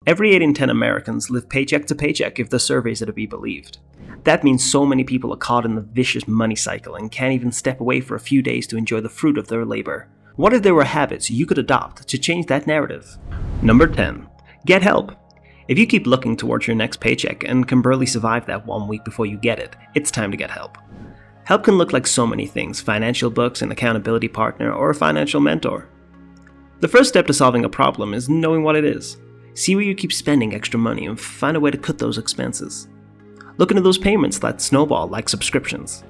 Every 8 in 10 Americans live paycheck to paycheck if the surveys are to be believed. That means so many people are caught in the vicious money cycle and can't even step away for a few days to enjoy the fruit of their labor. What if there were habits you could adopt to change that narrative? Number 10. Get help. If you keep looking towards your next paycheck and can barely survive that 1 week before you get it, it's time to get help. Help can look like so many things: financial books, an accountability partner, or a financial mentor. The first step to solving a problem is knowing what it is. See where you keep spending extra money and find a way to cut those expenses. Look into those payments that snowball like subscriptions.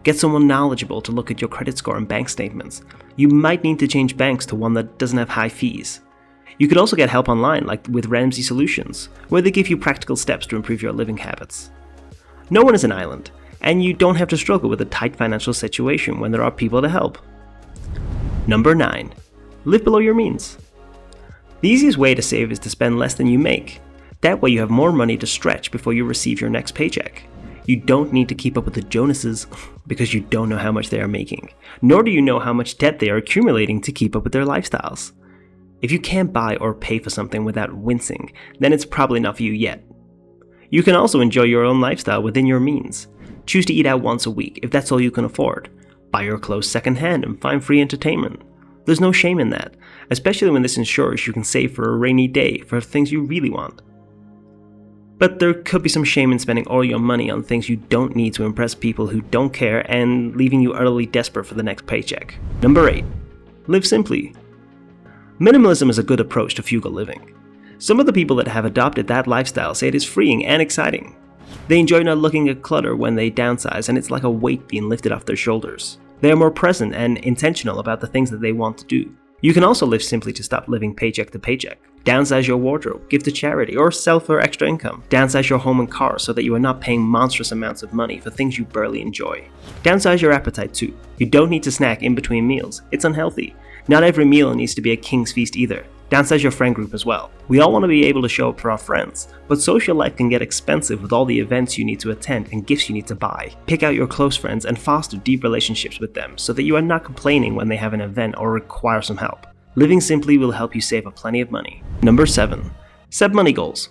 Get someone knowledgeable to look at your credit score and bank statements. You might need to change banks to one that doesn't have high fees. You could also get help online, like with Ramsey Solutions, where they give you practical steps to improve your living habits. No one is an island, and you don't have to struggle with a tight financial situation when there are people to help. Number 9. Live below your means. The easiest way to save is to spend less than you make. That way you have more money to stretch before you receive your next paycheck. You don't need to keep up with the Jonases because you don't know how much they are making, nor do you know how much debt they are accumulating to keep up with their lifestyles. If you can't buy or pay for something without wincing, then it's probably not for you yet. You can also enjoy your own lifestyle within your means. Choose to eat out once a week if that's all you can afford. Buy your clothes secondhand and find free entertainment. There's no shame in that, especially when this ensures you can save for a rainy day for things you really want. But there could be some shame in spending all your money on things you don't need to impress people who don't care and leaving you utterly desperate for the next paycheck. Number 8. Live simply. Minimalism is a good approach to frugal living. Some of the people that have adopted that lifestyle say it is freeing and exciting. They enjoy not looking at clutter when they downsize, and it's like a weight being lifted off their shoulders. They are more present and intentional about the things that they want to do. You can also live simply to stop living paycheck to paycheck. Downsize your wardrobe, give to charity, or sell for extra income. Downsize your home and car so that you are not paying monstrous amounts of money for things you barely enjoy. Downsize your appetite too. You don't need to snack in between meals. It's unhealthy. Not every meal needs to be a king's feast either. Downsize your friend group as well. We all want to be able to show up for our friends, but social life can get expensive with all the events you need to attend and gifts you need to buy. Pick out your close friends and foster deep relationships with them so that you are not complaining when they have an event or require some help. Living simply will help you save plenty of money. Number 7. Set money goals.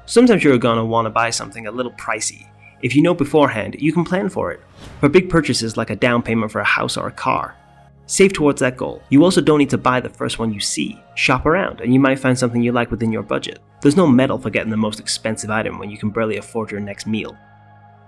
Sometimes you're gonna want to buy something a little pricey. If you know beforehand, you can plan for it. For big purchases like a down payment for a house or a car, save towards that goal. You also don't need to buy the first one you see. Shop around and you might find something you like within your budget. There's no medal for getting the most expensive item when you can barely afford your next meal.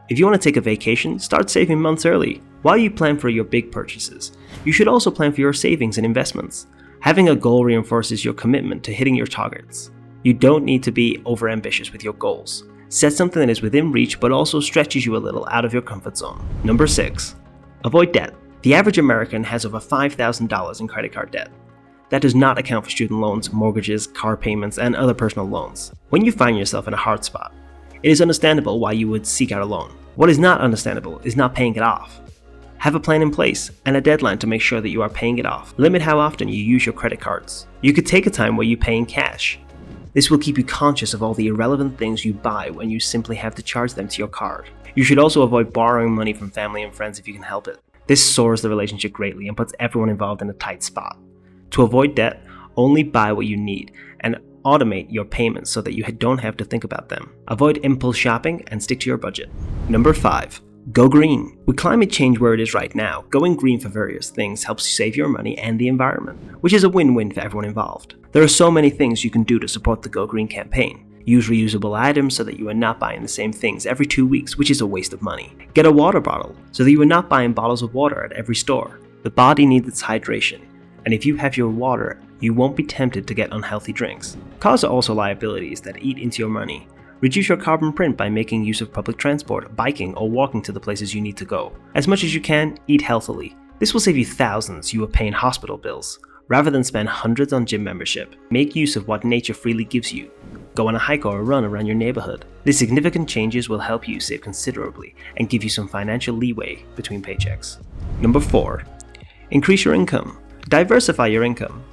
If you want to take a vacation, start saving months early. While you plan for your big purchases, you should also plan for your savings and investments. Having a goal reinforces your commitment to hitting your targets. You don't need to be overambitious with your goals. Set something that is within reach but also stretches you a little out of your comfort zone. Number 6. Avoid debt. The average American has over $5,000 in credit card debt. That does not account for student loans, mortgages, car payments, and other personal loans. When you find yourself in a hard spot, it is understandable why you would seek out a loan. What is not understandable is not paying it off. Have a plan in place and a deadline to make sure that you are paying it off. Limit how often you use your credit cards. You could take a time where you pay in cash. This will keep you conscious of all the irrelevant things you buy when you simply have to charge them to your card. You should also avoid borrowing money from family and friends if you can help it. This sours the relationship greatly and puts everyone involved in a tight spot. To avoid debt, only buy what you need and automate your payments so that you don't have to think about them. Avoid impulse shopping and stick to your budget. Number 5. Go green. With climate change where it is right now, going green for various things helps you save your money and the environment, which is a win-win for everyone involved. There are so many things you can do to support the Go Green campaign. Use reusable items so that you are not buying the same things every 2 weeks, which is a waste of money. Get a water bottle so that you are not buying bottles of water at every store. The body needs its hydration, and if you have your water, you won't be tempted to get unhealthy drinks. Cars are also liabilities that eat into your money. Reduce your carbon print by making use of public transport, biking, or walking to the places you need to go. As much as you can, eat healthily. This will save you thousands you will pay in hospital bills. Rather than spend hundreds on gym membership, make use of what nature freely gives you. Go on a hike or a run around your neighborhood. These significant changes will help you save considerably and give you some financial leeway between paychecks. Number 4. Increase your income. Diversify your income.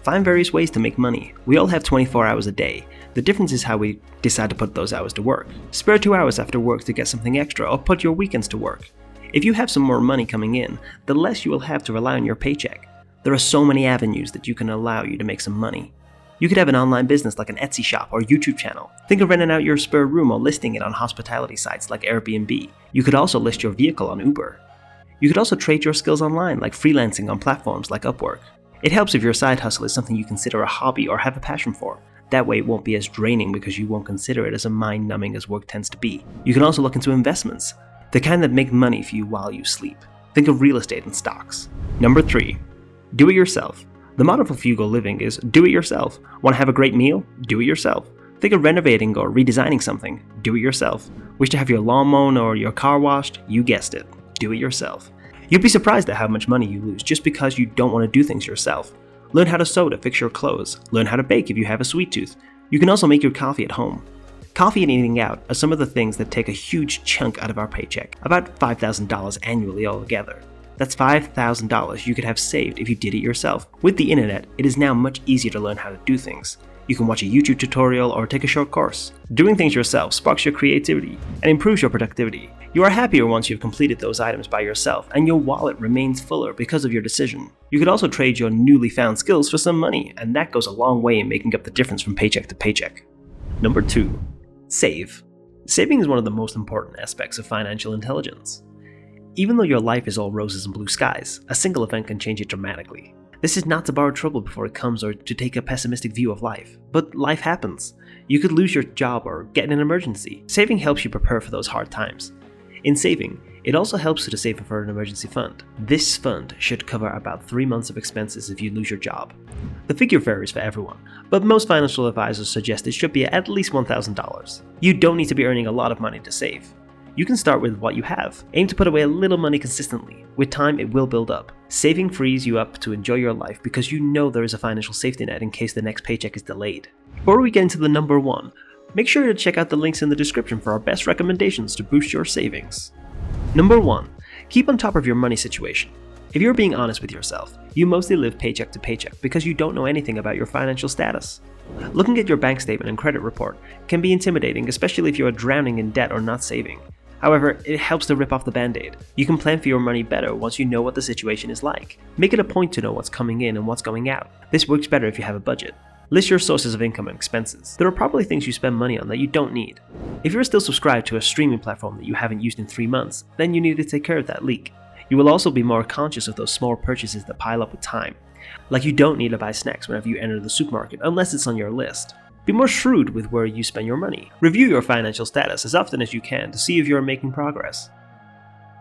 Find various ways to make money. We all have 24 hours a day. The difference is how we decide to put those hours to work. Spare 2 hours after work to get something extra, or put your weekends to work. If you have some more money coming in, the less you will have to rely on your paycheck. There are so many avenues that you can allow you to make some money. You could have an online business like an Etsy shop or YouTube channel. Think of renting out your spare room or listing it on hospitality sites like Airbnb. You could also list your vehicle on Uber. You could also trade your skills online, like freelancing on platforms like Upwork. It helps if your side hustle is something you consider a hobby or have a passion for. That way it won't be as draining because you won't consider it as mind-numbing as work tends to be. You can also look into investments, the kind that make money for you while you sleep. Think of real estate and stocks. Number 3. Do it yourself. The motto for frugal living is do it yourself. Want to have a great meal? Do it yourself. Think of renovating or redesigning something? Do it yourself. Wish to have your lawn mown or your car washed? You guessed it. Do it yourself. You'd be surprised at how much money you lose just because you don't want to do things yourself. Learn how to sew to fix your clothes. Learn how to bake if you have a sweet tooth. You can also make your coffee at home. Coffee and eating out are some of the things that take a huge chunk out of our paycheck, about $5,000 annually altogether. That's $5,000 you could have saved if you did it yourself. With the internet, it is now much easier to learn how to do things. You can watch a YouTube tutorial or take a short course. Doing things yourself sparks your creativity and improves your productivity. You are happier once you've completed those items by yourself, and your wallet remains fuller because of your decision. You could also trade your newly found skills for some money, and that goes a long way in making up the difference from paycheck to paycheck. Number 2. Save. Saving is one of the most important aspects of financial intelligence. Even though your life is all roses and blue skies, a single event can change it dramatically. This is not to borrow trouble before it comes or to take a pessimistic view of life, but life happens. You could lose your job or get in an emergency. Saving helps you prepare for those hard times. In saving, it also helps you to save for an emergency fund. This fund should cover about 3 months of expenses if you lose your job. The figure varies for everyone, but most financial advisors suggest it should be at least $1,000. You don't need to be earning a lot of money to save. You can start with what you have. Aim to put away a little money consistently. With time, it will build up. Saving frees you up to enjoy your life because you know there is a financial safety net in case the next paycheck is delayed. Before we get into the number 1, make sure to check out the links in the description for our best recommendations to boost your savings. Number 1. Keep on top of your money situation. If you're being honest with yourself, you mostly live paycheck to paycheck because you don't know anything about your financial status. Looking at your bank statement and credit report can be intimidating, especially if you are drowning in debt or not saving. However, it helps to rip off the band-aid. You can plan for your money better once you know what the situation is like. Make it a point to know what's coming in and what's going out. This works better if you have a budget. List your sources of income and expenses. There are probably things you spend money on that you don't need. If you're still subscribed to a streaming platform that you haven't used in 3 months, then you need to take care of that leak. You will also be more conscious of those small purchases that pile up with time. Like you don't need to buy snacks whenever you enter the supermarket unless it's on your list. Be more shrewd with where you spend your money. Review your financial status as often as you can to see if you are making progress.